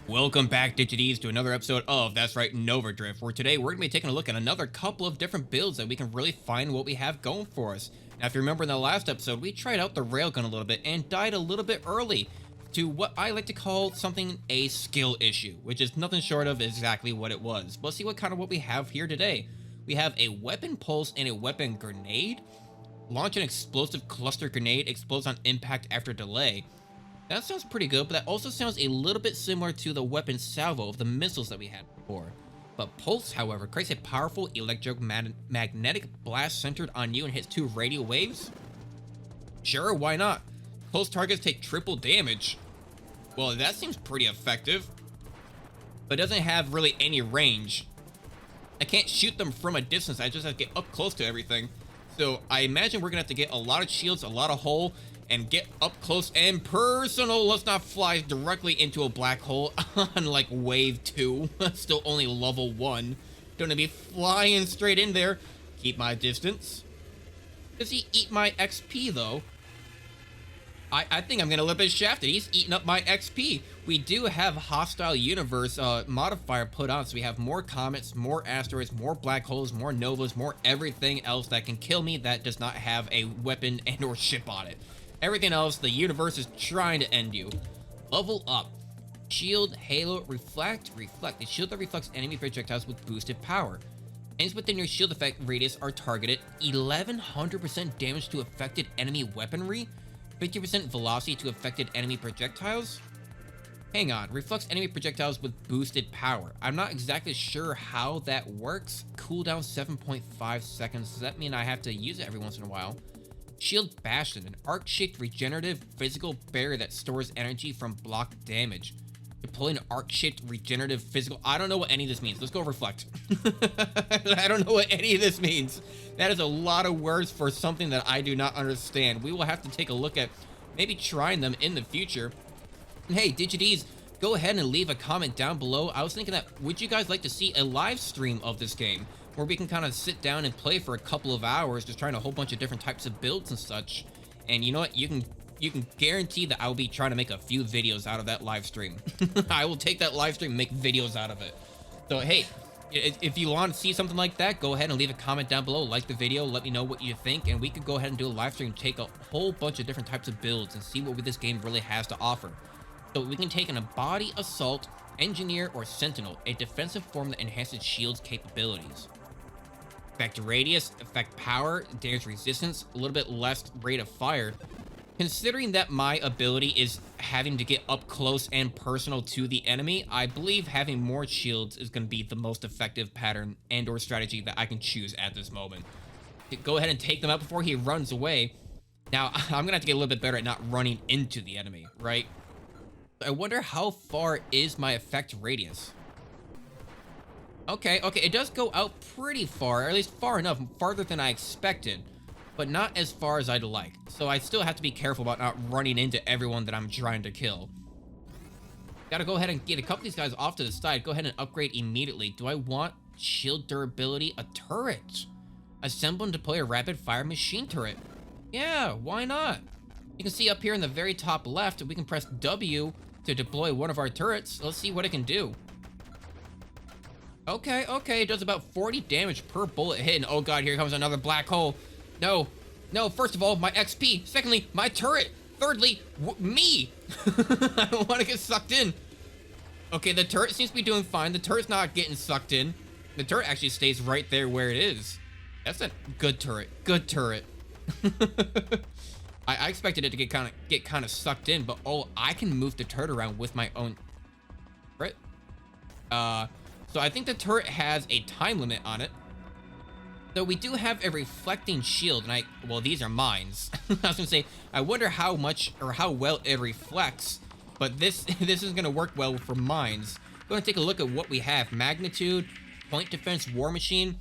Welcome back, Digities, to another episode of That's Right, Nova Drift, where today we're going to be taking a look at another couple of different builds that we can really find what we have going for us. Now, if you remember in the last episode, we tried out the railgun a little bit and died a little bit early to what I like to call something a skill issue, which is nothing short of exactly what it was. But let's see what we have here today. We have a weapon pulse and a weapon grenade. Launch an explosive cluster grenade, explodes on impact after delay. That sounds pretty good, but that also sounds a little bit similar to the weapon salvo of the missiles that we had before. But Pulse, however, creates a powerful electromagnetic blast centered on you and hits 2 radio waves? Sure, why not? Close targets take triple damage. Well, that seems pretty effective, but doesn't have really any range. I can't shoot them from a distance, I just have to get up close to everything. So I imagine we're gonna have to get a lot of shields, a lot of hull, and get up close and personal. Let's not fly directly into a black hole on like wave 2. Still only level 1. Don't want to be flying straight in there. Keep my distance. Does he eat my XP though? I think I'm gonna a little bit shafted. He's eating up my XP. We do have hostile universe modifier put on, so we have more comets, more asteroids, more black holes, more novas, more everything else that can kill me that does not have a weapon and or ship on it. Everything else, the universe is trying to end you. Level up. Shield, halo, reflect. The shield that reflects enemy projectiles with boosted power. Enemies within your shield effect radius are targeted. 1100% damage to affected enemy weaponry. 50% velocity to affected enemy projectiles. Hang on, reflects enemy projectiles with boosted power. I'm not exactly sure how that works. Cooldown 7.5 seconds. Does that mean I have to use it every once in a while? Shield Bastion, an arc-shaped regenerative physical barrier that stores energy from block damage. Deploy an arc-shaped regenerative physical... I don't know what any of this means. Let's go reflect. I don't know what any of this means. That is a lot of words for something that I do not understand. We will have to take a look at maybe trying them in the future. And hey, Digities, go ahead and leave a comment down below. I was thinking that, would you guys like to see a live stream of this game, where we can kind of sit down and play for a couple of hours, just trying a whole bunch of different types of builds and such? And you know what? You can guarantee that I'll be trying to make a few videos out of that live stream. I will take that live stream and make videos out of it. So hey, if you want to see something like that, go ahead and leave a comment down below, like the video, let me know what you think, and we could go ahead and do a live stream, take a whole bunch of different types of builds and see what this game really has to offer. So we can take a body assault, engineer, or sentinel, a defensive form that enhances shield's capabilities. Effect radius, effect power, damage resistance, a little bit less rate of fire. Considering that my ability is having to get up close and personal to the enemy, I believe having more shields is going to be the most effective pattern and or strategy that I can choose at this moment. Go ahead and take them out before he runs away. Now, I'm going to have to get a little bit better at not running into the enemy, right? I wonder how far is my effect radius? Okay, it does go out pretty far, or at least far enough, farther than I expected, but not as far as I'd like. So I still have to be careful about not running into everyone that I'm trying to kill. Gotta go ahead and get a couple of these guys off to the side. Go ahead and upgrade immediately. Do I want shield durability? A turret. Assemble and deploy a rapid fire machine turret. Yeah, why not? You can see up here in the very top left, we can press W to deploy one of our turrets. Let's see what it can do. Okay, it does about 40 damage per bullet hit. And oh god, here comes another black hole. No, first of all, my XP. Secondly, my turret. Thirdly, me. I don't want to get sucked in. Okay, the turret seems to be doing fine. The turret's not getting sucked in. The turret actually stays right there where it is. That's a good turret. I expected it to get kind of sucked in, but oh, I can move the turret around with my own turret. So I think the turret has a time limit on it. So we do have a reflecting shield, and well, these are mines. I was gonna say, I wonder how much or how well it reflects, but this is gonna work well for mines. Go ahead and take a look at what we have. Magnitude, point defense, war machine.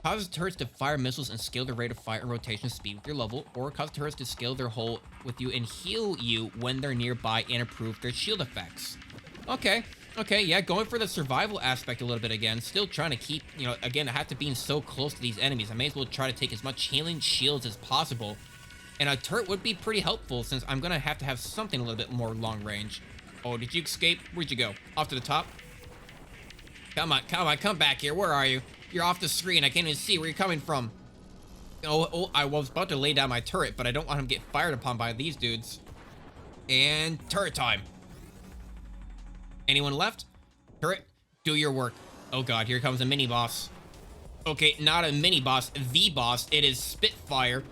Causes turrets to fire missiles and scale their rate of fire and rotation speed with your level, or cause turrets to scale their hull with you and heal you when they're nearby and improve their shield effects. Okay, yeah, going for the survival aspect a little bit again. Still trying to keep, again, I have to be so close to these enemies. I may as well try to take as much healing shields as possible. And a turret would be pretty helpful since I'm going to have something a little bit more long range. Oh, did you escape? Where'd you go? Off to the top? Come on, come on, come back here. Where are you? You're off the screen. I can't even see where you're coming from. Oh, I was about to lay down my turret, but I don't want him to get fired upon by these dudes. And turret time. Anyone left? Turret, do your work. Oh god, here comes a mini boss. Okay, not a mini boss, the boss. It is Spitfire.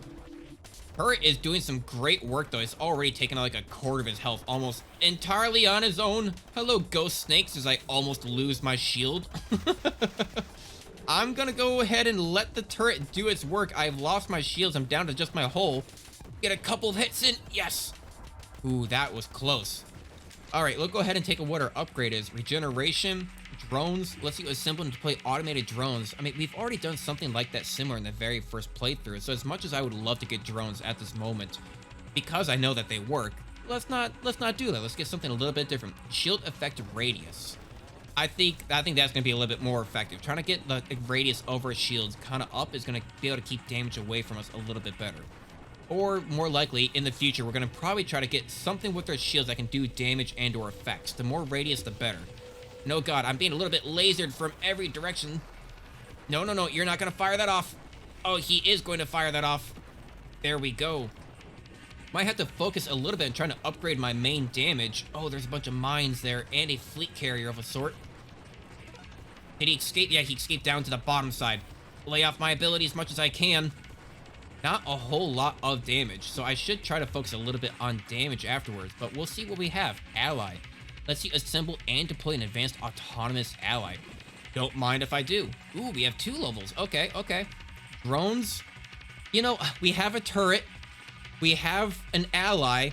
Turret is doing some great work though. It's already taken like a quarter of his health, almost entirely on his own. Hello, ghost snakes, as I almost lose my shield. I'm gonna go ahead and let the turret do its work. I've lost my shields. I'm down to just my hull. Get a couple of hits in. Yes. Ooh, that was close. All right, let's go ahead and take a what our upgrade is. Regeneration, drones. Let's see, assemble and deploy automated drones. I mean, we've already done something like that similar in the very first playthrough. So as much as I would love to get drones at this moment, because I know that they work, let's not do that. Let's get something a little bit different. Shield effective radius. I think that's gonna be a little bit more effective. Trying to get the radius over shields kind of up is gonna be able to keep damage away from us a little bit better. Or more likely, in the future, we're going to probably try to get something with our shields that can do damage and or effects. The more radius, the better. No, God, I'm being a little bit lasered from every direction. No, no, no, you're not going to fire that off. Oh, he is going to fire that off. There we go. Might have to focus a little bit on trying to upgrade my main damage. Oh, there's a bunch of mines there and a fleet carrier of a sort. Did he escape? Yeah, he escaped down to the bottom side. Lay off my ability as much as I can. Not a whole lot of damage, so I should try to focus a little bit on damage afterwards, but we'll see what we have. Ally. Let's see, assemble and deploy an advanced autonomous ally. Don't mind if I do. Ooh, we have 2 levels. Okay, okay. Drones. You know, we have a turret. We have an ally.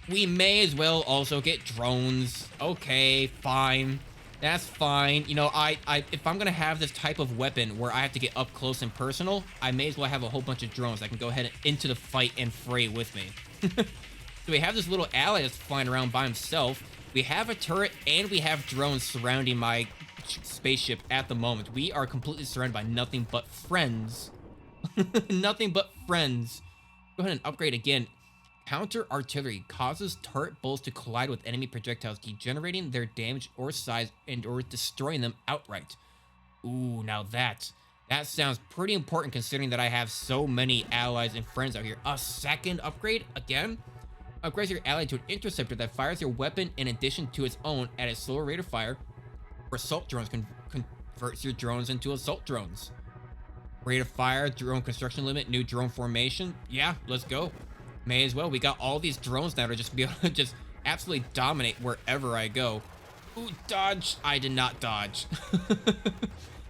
We may as well also get drones. Okay, fine. That's fine. You know, if I'm gonna have this type of weapon where I have to get up close and personal, I may as well have a whole bunch of drones that can go ahead and into the fight and fray with me. So we have this little ally that's flying around by himself. We have a turret and we have drones surrounding my spaceship at the moment. We are completely surrounded by nothing but friends. Nothing but friends. Go ahead and upgrade again. Counter artillery causes turret bolts to collide with enemy projectiles, degenerating their damage or size and or destroying them outright. Ooh, now that sounds pretty important considering that I have so many allies and friends out here. A second upgrade again? Upgrades your ally to an interceptor that fires your weapon in addition to its own at a slower rate of fire. Or assault drones converts your drones into assault drones. Rate of fire, drone construction limit, new drone formation. Yeah, let's go. May as well. We got all these drones now to just be able to just absolutely dominate wherever I go. Ooh, dodge. I did not dodge.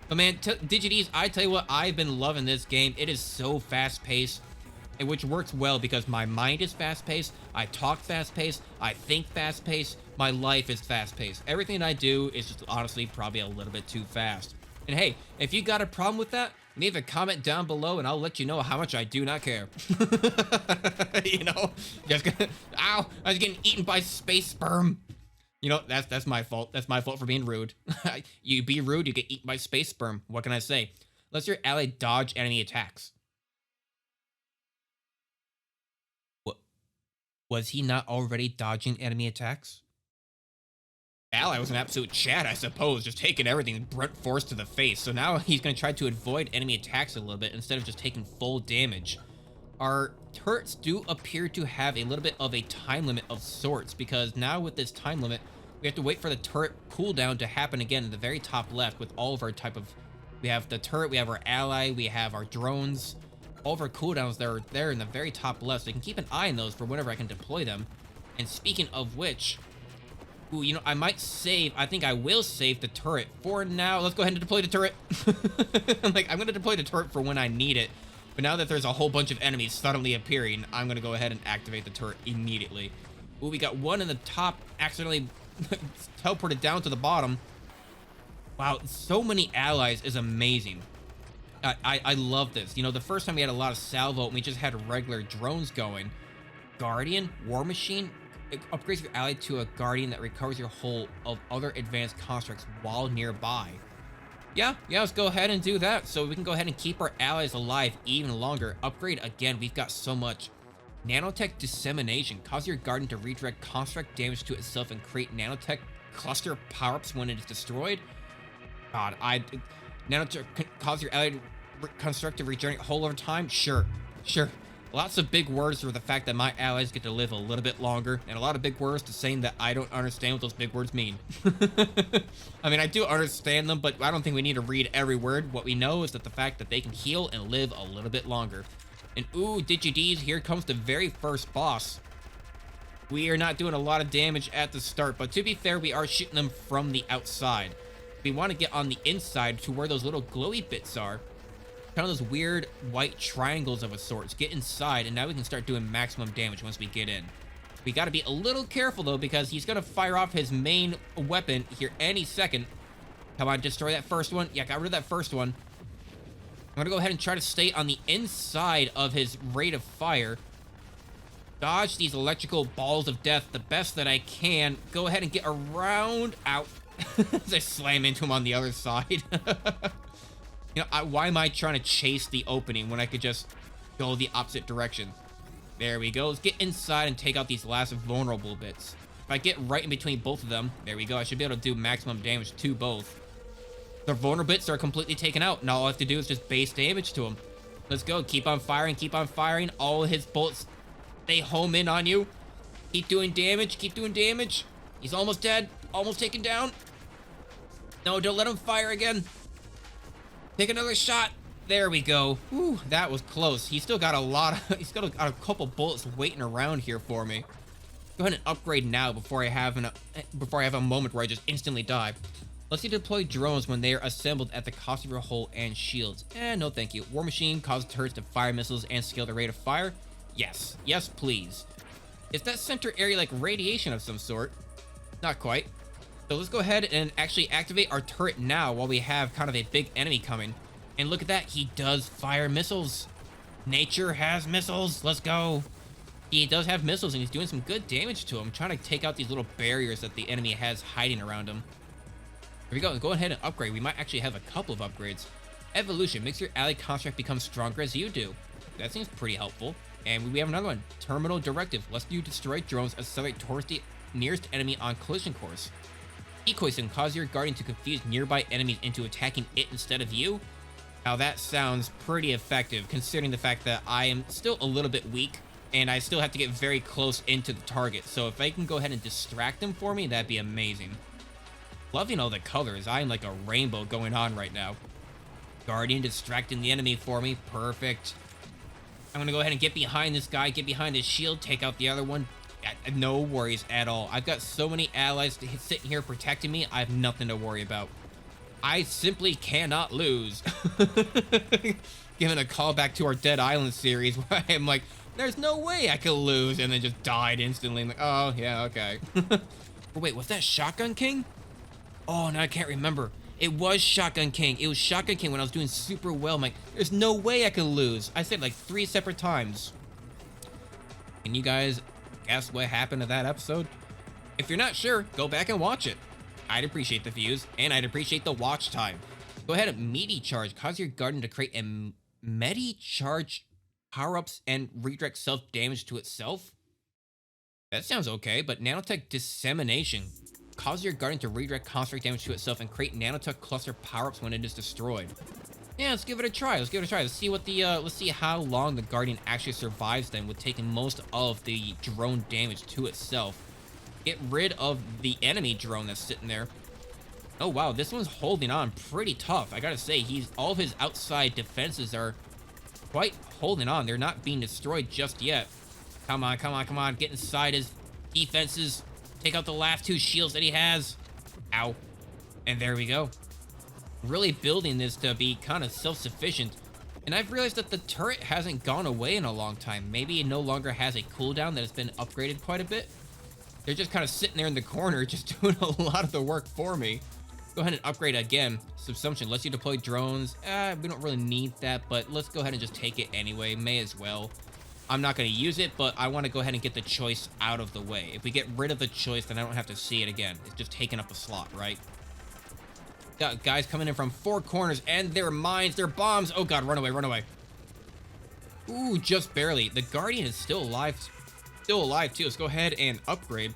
But man, Digid's, I tell you what, I've been loving this game. It is so fast-paced, and which works well because my mind is fast-paced, I talk fast-paced, I think fast-paced, my life is fast-paced. Everything I do is just honestly probably a little bit too fast. And hey, if you got a problem with that, leave a comment down below and I'll let you know how much I do not care. You know, just gonna, ow, I was getting eaten by space sperm. You know, that's my fault. That's my fault for being rude. You be rude, you get eaten by space sperm. What can I say? Let's your ally dodge enemy attacks. What? Was he not already dodging enemy attacks? Ally was an absolute chat, I suppose, just taking everything brunt force to the face. So now he's going to try to avoid enemy attacks a little bit instead of just taking full damage. Our turrets do appear to have a little bit of a time limit of sorts, because now with this time limit, we have to wait for the turret cooldown to happen again in the very top left with all of our type of... We have the turret, we have our ally, we have our drones. All of our cooldowns that are there in the very top left, so you can keep an eye on those for whenever I can deploy them. And speaking of which... Ooh, you know, I might save, I think I will save the turret for now. Let's go ahead and deploy the turret. I'm going to deploy the turret for when I need it. But now that there's a whole bunch of enemies suddenly appearing, I'm going to go ahead and activate the turret immediately. Ooh, we got one in the top, accidentally teleported down to the bottom. Wow, so many allies is amazing. I love this. You know, the first time we had a lot of salvo and we just had regular drones going. Guardian, War Machine, it upgrades your ally to a guardian that recovers your hull of other advanced constructs while nearby. Yeah, let's go ahead and do that so we can go ahead and keep our allies alive even longer. Upgrade again, we've got so much. Nanotech dissemination. Cause your garden to redirect construct damage to itself and create nanotech cluster power-ups when it is destroyed. God, nanotech cause your allied construct to regenerate whole over time. Sure. Lots of big words for the fact that my allies get to live a little bit longer, and a lot of big words to saying that I don't understand what those big words mean. I mean, I do understand them, but I don't think we need to read every word. What we know is that the fact that they can heal and live a little bit longer. And ooh, DigiDs, here comes the very first boss. We are not doing a lot of damage at the start, but to be fair, we are shooting them from the outside. We want to get on the inside to where those little glowy bits are. Kind of those weird white triangles of a sort. Get inside, and now we can start doing maximum damage once we get in. We got to be a little careful, though, because he's going to fire off his main weapon here any second. Come on, destroy that first one. Yeah, got rid of that first one. I'm going to go ahead and try to stay on the inside of his rate of fire. Dodge these electrical balls of death the best that I can. Go ahead and get around. Out. As I slam into him on the other side. You know, why am I trying to chase the opening when I could just go the opposite direction? There we go. Let's get inside and take out these last vulnerable bits. If I get right in between both of them, there we go. I should be able to do maximum damage to both. The vulnerable bits are completely taken out, and all I have to do is just base damage to them. Let's go. Keep on firing. Keep on firing. All his bullets, they home in on you. Keep doing damage. Keep doing damage. He's almost dead. Almost taken down. No, don't let him fire again. Take another shot. There we go. Whew, that was close. He's still got he's got a couple bullets waiting around here for me. Go ahead and upgrade now before I have a moment where I just instantly die. Let's see deploy drones when they are assembled at the cost of your hull and shields. No thank you. War Machine causes turrets to fire missiles and scale the rate of fire. Yes, please. Is that center area like radiation of some sort? Not quite. So let's go ahead and actually activate our turret now while we have kind of a big enemy coming. And look at that, he does fire missiles. Nature has missiles, let's go. He does have missiles and he's doing some good damage to him, trying to take out these little barriers that the enemy has hiding around him. Here we go, go ahead and upgrade. We might actually have a couple of upgrades. Evolution makes your ally construct become stronger as you do. That seems pretty helpful. And we have another one, Terminal Directive. Lets you destroy drones accelerate towards the nearest enemy on collision course. Decoys can cause your guardian to confuse nearby enemies into attacking it instead of you. Now that sounds pretty effective considering the fact that I am still a little bit weak and I still have to get very close into the target. So if I can go ahead and distract them for me, that'd be amazing. Loving all the colors. I am like a rainbow going on right now. Guardian distracting the enemy for me. Perfect. I'm gonna go ahead and get behind this guy, get behind his shield, take out the other one. No worries at all. I've got so many allies sitting here protecting me, I have nothing to worry about. I simply cannot lose. Giving a callback to our Dead Island series where I'm like, there's no way I could lose, and then just died instantly. I'm like, oh, yeah, okay. Wait, was that Shotgun King? Oh, no, I can't remember. It was Shotgun King. It was Shotgun King when I was doing super well. I'm like, there's no way I could lose. I said like 3 separate times. Can you guys guess what happened to that episode? If you're not sure, go back and watch it. I'd appreciate the views, and I'd appreciate the watch time. Go ahead and Meaty Charge. Cause your garden to create a Meaty Charge power-ups and redirect self-damage to itself. That sounds okay, but Nanotech Dissemination. Cause your garden to redirect construct damage to itself and create nanotech cluster power-ups when it is destroyed. Yeah, let's give it a try. Let's see what the let's see how long the guardian actually survives then with taking most of the drone damage to itself. Get rid of the enemy drone that's sitting there. Oh wow, this one's holding on pretty tough. I gotta say, all of his outside defenses are quite holding on. They're not being destroyed just yet. Come on, come on, come on. Get inside his defenses. Take out the last 2 shields that he has. Ow. And there we go. Really building this to be kind of self-sufficient. And I've realized that the turret hasn't gone away in a long time. Maybe it no longer has a cooldown that has been upgraded quite a bit. They're just kind of sitting there in the corner, just doing a lot of the work for me. Go ahead and upgrade again. Subsumption lets you deploy drones. We don't really need that, but let's go ahead and just take it anyway. May as well. I'm not going to use it, but I want to go ahead and get the choice out of the way. If we get rid of the choice, then I don't have to see it again. It's just taking up a slot, right? Got guys coming in from 4 corners, and they're mines, they're bombs. Oh god, run away, run away. Ooh, just barely. The Guardian is still alive. Still alive, too. Let's go ahead and upgrade.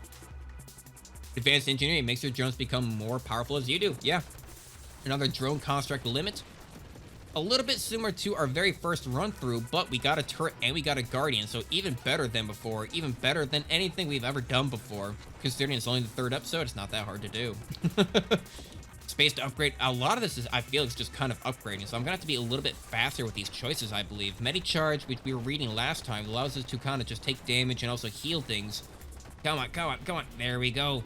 Advanced engineering makes your drones become more powerful as you do. Yeah. Another drone construct limit. A little bit similar to our very first run through, but we got a turret and we got a Guardian, so even better than before, even better than anything we've ever done before. Considering it's only the 3rd episode, it's not that hard to do. Space to upgrade. A lot of this is, I feel, it's just kind of upgrading, so I'm gonna have to be a little bit faster with these choices, I believe. Medi-charge, which we were reading last time, allows us to kind of just take damage and also heal things. Come on, come on, come on. There we go.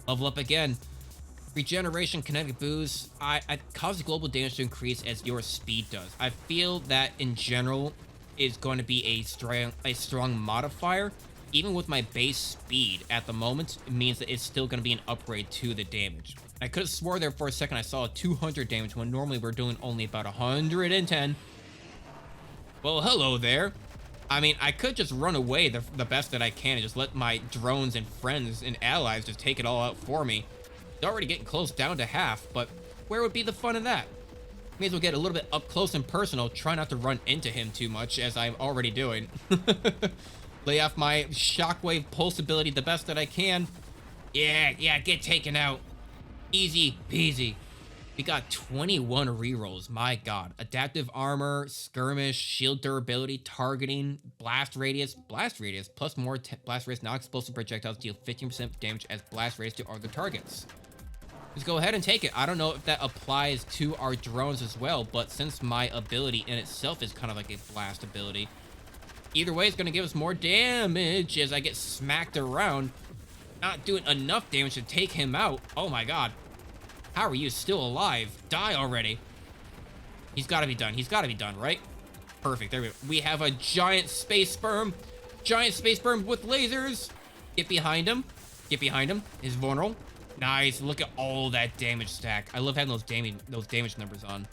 Level up again. Regeneration, kinetic boost. I cause global damage to increase as your speed does. I feel that in general is going to be a strong modifier. Even with my base speed at the moment, it means that it's still going to be an upgrade to the damage. I could have swore there for a second I saw 200 damage when normally we're doing only about 110. Well, hello there. I mean, I could just run away the best that I can and just let my drones and friends and allies just take it all out for me. It's already getting close down to half, but where would be the fun in that? May as well get a little bit up close and personal. Try not to run into him too much, as I'm already doing. Lay off my shockwave pulse ability the best that I can. Yeah, get taken out. Easy peasy. We got 21 rerolls. My god. Adaptive armor, skirmish, shield durability, targeting, blast radius, plus more blast radius. Now explosive projectiles deal 15% damage as blast radius to other targets. Let's go ahead and take it. I don't know if that applies to our drones as well, but since my ability in itself is kind of like a blast ability, either way, it's going to give us more damage as I get smacked around. Not doing enough damage to take him out. Oh my god. How are you still alive? Die already. He's got to be done. He's got to be done, right? Perfect. There we go. We have a giant space sperm. Giant space sperm with lasers. Get behind him. Get behind him. He's vulnerable. Nice. Look at all that damage stack. I love having those damage numbers on.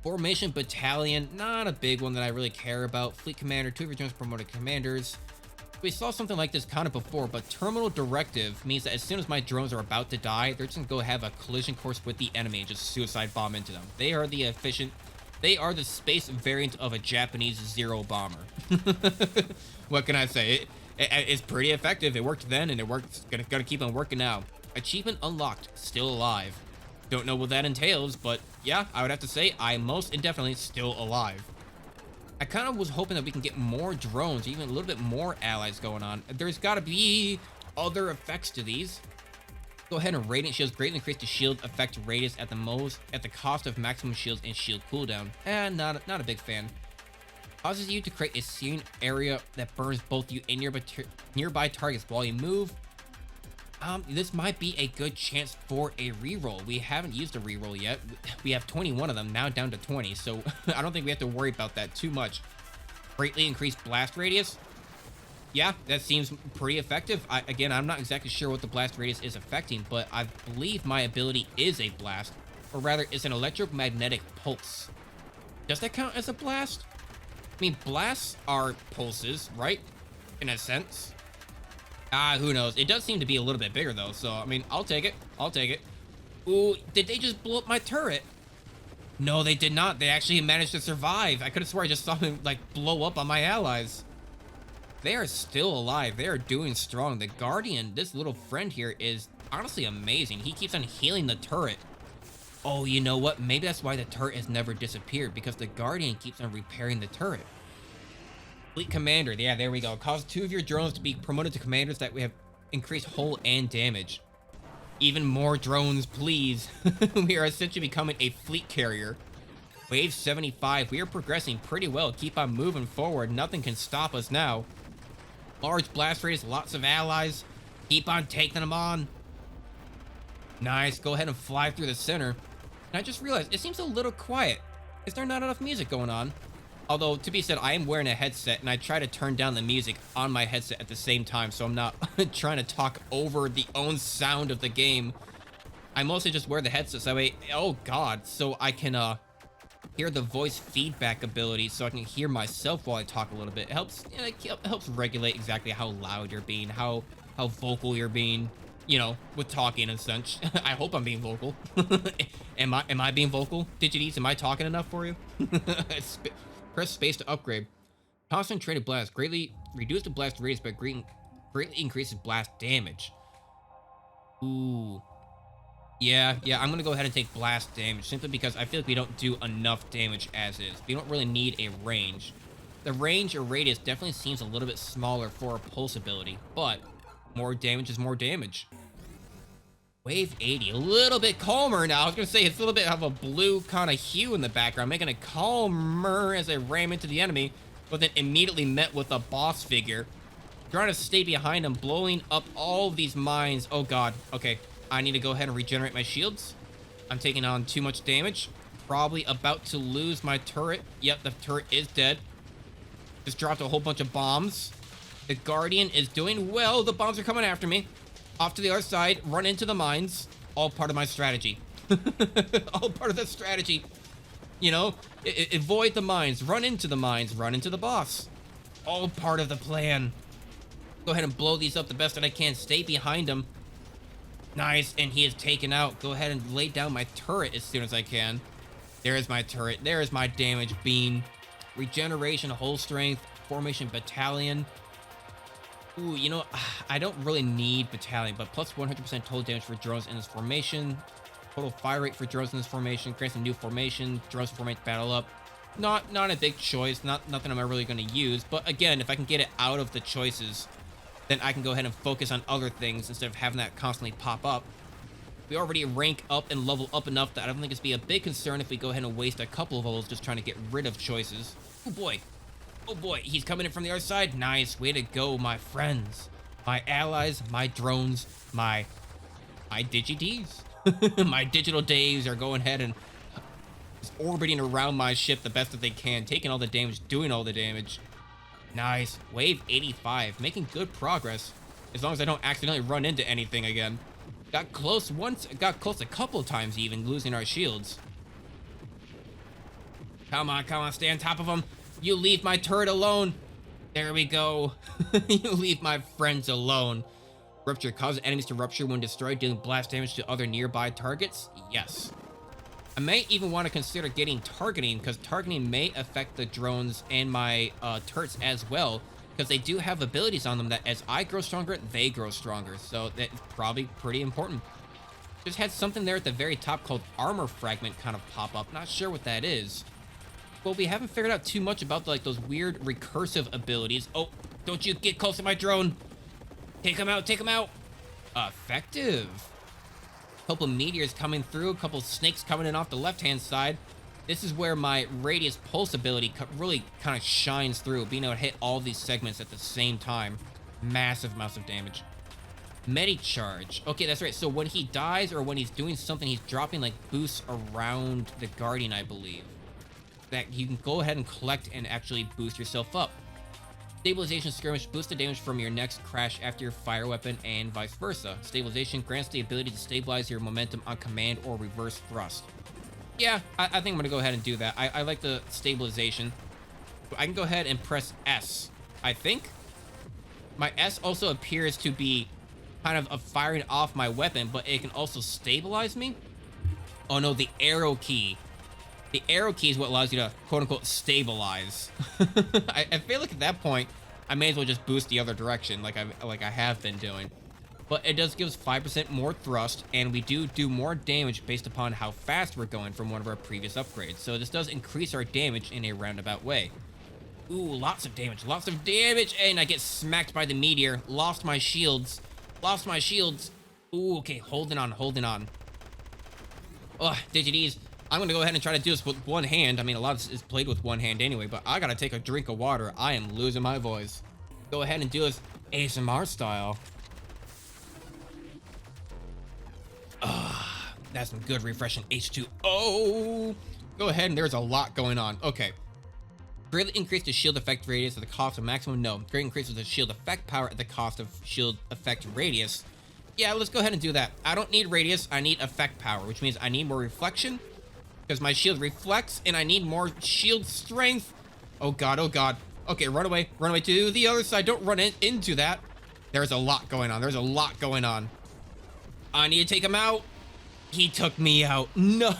Formation Battalion. Not a big one that I really care about. Fleet Commander. 2 of your drones promoted commanders. We saw something like this kind of before, but Terminal Directive means that as soon as my drones are about to die, they're just gonna go have a collision course with the enemy and just suicide bomb into them. They are the space variant of a Japanese Zero bomber. What can I say? It's pretty effective. It worked then, and it works. Gonna keep on working now. Achievement unlocked. Still alive. Don't know what that entails, but yeah, I would have to say I'm most indefinitely still alive. I kind of was hoping that we can get more drones, even a little bit more allies going on. There's got to be other effects to these. Go ahead and radiant shields greatly increase the shield effect radius at the cost of maximum shields and shield cooldown. And not a big fan. Causes you to create a searing area that burns both you and nearby targets while you move. This might be a good chance for a reroll. We haven't used a reroll yet. We have 21 of them, now down to 20, so I don't think we have to worry about that too much. Greatly increased blast radius. Yeah, that seems pretty effective. Again, I'm not exactly sure what the blast radius is affecting, but I believe my ability is a blast, or rather, it's an electromagnetic pulse. Does that count as a blast? I mean, blasts are pulses, right? In a sense. Who knows? It does seem to be a little bit bigger, though, so, I mean, I'll take it. I'll take it. Ooh, did they just blow up my turret? No, they did not. They actually managed to survive. I could have swore I just saw them, like, blow up on my allies. They are still alive. They are doing strong. The Guardian, this little friend here, is honestly amazing. He keeps on healing the turret. Oh, you know what? Maybe that's why the turret has never disappeared, because the Guardian keeps on repairing the turret. Fleet Commander, yeah, there we go. Cause 2 of your drones to be promoted to commanders that we have increased hull and damage. Even more drones, please. We are essentially becoming a fleet carrier. Wave 75, we are progressing pretty well. Keep on moving forward. Nothing can stop us now. Large blast radius, lots of allies. Keep on taking them on. Nice, go ahead and fly through the center. And I just realized it seems a little quiet. Is there not enough music going on? Although, to be said, I am wearing a headset, and I try to turn down the music on my headset at the same time, so I'm not trying to talk over the own sound of the game. I mostly just wear the headset, so that way, oh god, so I can, hear the voice feedback ability, so I can hear myself while I talk a little bit. It helps, it helps regulate exactly how loud you're being, how vocal you're being, you know, with talking and such. I hope I'm being vocal. Am I being vocal? Digites, am I talking enough for you? Press space to upgrade. Concentrated blast. Greatly reduce the blast radius, but greatly increases blast damage. Ooh. Yeah, I'm gonna go ahead and take blast damage, simply because I feel like we don't do enough damage as is. We don't really need a range. The range or radius definitely seems a little bit smaller for a pulse ability, but more damage is more damage. Wave 80, a little bit calmer now. I was gonna say it's a little bit of a blue kind of hue in the background, making it calmer as I ram into the enemy, but then immediately met with a boss figure. Trying to stay behind him, blowing up all of these mines. Oh god, okay. I need to go ahead and regenerate my shields. I'm taking on too much damage. Probably about to lose my turret. Yep, the turret is dead. Just dropped a whole bunch of bombs. The Guardian is doing well. The bombs are coming after me. Off to the other side, run into the mines. All part of my strategy. All part of the strategy. You know, avoid the mines, run into the mines, run into the boss. All part of the plan. Go ahead and blow these up the best that I can. Stay behind him. Nice, and he is taken out. Go ahead and lay down my turret as soon as I can. There is my turret. There is my damage bean. Regeneration, whole strength, formation battalion. Ooh, you know, I don't really need battalion, but plus 100% total damage for drones in this formation. Total fire rate for drones in this formation. Grants a new formation. Drones formate battle up. Not a big choice. Nothing I'm really going to use. But again, if I can get it out of the choices, then I can go ahead and focus on other things instead of having that constantly pop up. We already rank up and level up enough that I don't think it's be a big concern if we go ahead and waste a couple of levels just trying to get rid of choices. Oh boy. Oh boy, he's coming in from the other side. Nice, way to go, my friends. My allies, my drones, my Digi-Ds. My digital Daves are going ahead and just orbiting around my ship the best that they can, taking all the damage, doing all the damage. Nice. Wave 85. Making good progress. As long as I don't accidentally run into anything again. Got close once. Got close a couple of times even, losing our shields. Come on. Stay on top of them. You leave my turret alone. There we go. You leave my friends alone. Rupture. Causes enemies to rupture when destroyed, dealing blast damage to other nearby targets. Yes. I may even want to consider getting targeting, because targeting may affect the drones and my turrets as well, because they do have abilities on them that as I grow stronger, they grow stronger. So that's probably pretty important. Just had something there at the very top called armor fragment kind of pop up. Not sure what that is. Well, we haven't figured out too much about like those weird recursive abilities. Oh, don't you get close to my drone. Take him out. Effective. Couple meteors coming through, a couple snakes coming in off the left-hand side. This is where my radius pulse ability really kind of shines through, being able to hit all these segments at the same time. Massive damage. Medi-charge. Okay, that's right. So when he dies or when he's doing something, he's dropping like boosts around the Guardian, I believe. That you can go ahead and collect and actually boost yourself up. Stabilization skirmish boosts the damage from your next crash after your fire weapon and vice versa. Stabilization grants the ability to stabilize your momentum on command or reverse thrust. Yeah, I think I'm going to go ahead and do that. I like the stabilization. I can go ahead and press S. I think my S also appears to be kind of firing off my weapon, but it can also stabilize me. Oh no, the arrow key. The arrow key is what allows you to, quote-unquote, stabilize. I feel like at that point, I may as well just boost the other direction like I have been doing. But it does give us 5% more thrust, and we do more damage based upon how fast we're going from one of our previous upgrades. So this does increase our damage in a roundabout way. Ooh, lots of damage, and I get smacked by the meteor. Lost my shields. Ooh, okay, holding on. Oh, Digi-Ds. I'm going to go ahead and try to do this with one hand. I mean, a lot of this is played with one hand anyway, but I got to take a drink of water. I am losing my voice. Go ahead and do this ASMR style. That's some good refreshing H2O. Go ahead, and there's a lot going on. Okay. Greatly increase the shield effect radius at the cost of maximum. No. Greatly increases the shield effect power at the cost of shield effect radius. Yeah, let's go ahead and do that. I don't need radius. I need effect power, which means I need more reflection. Because my shield reflects, and I need more shield strength. Oh god. Okay, run away to the other side. Don't run into that. There's a lot going on. I need to take him out. He took me out. No.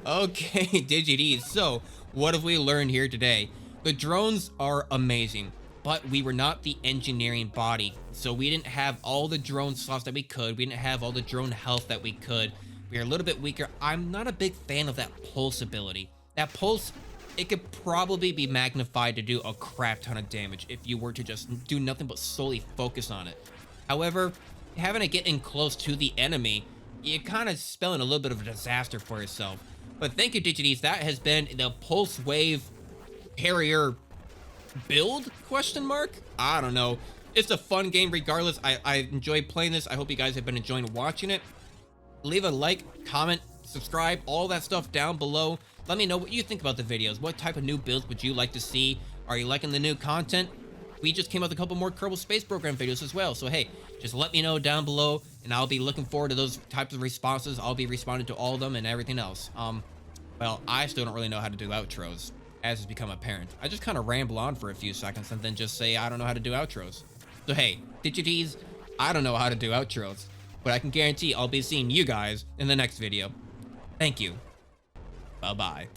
Okay, DigiDs. So, what have we learned here today? The drones are amazing, but we were not the engineering body. So, we didn't have all the drone slots that we could. We didn't have all the drone health that we could. We are a little bit weaker. I'm not a big fan of that pulse ability. That pulse, it could probably be magnified to do a crap ton of damage if you were to just do nothing but solely focus on it. However, having to get in close to the enemy, you're kind of spelling a little bit of a disaster for yourself. But thank you, DigiDs. That has been the Pulse Wave Harrier build, question mark? I don't know. It's a fun game regardless. I enjoy playing this. I hope you guys have been enjoying watching it. Leave a like, comment, subscribe, all that stuff down below. Let me know what you think about the videos. What type of new builds would you like to see? Are you liking the new content? We just came out with a couple more Kerbal Space Program videos as well. So hey, just let me know down below, and I'll be looking forward to those types of responses. I'll be responding to all of them and everything else. Well, I still don't really know how to do outros, as has become apparent. I just kind of ramble on for a few seconds and then just say I don't know how to do outros. So hey, DigiDs, I don't know how to do outros, but I can guarantee I'll be seeing you guys in the next video. Thank you. Bye-bye.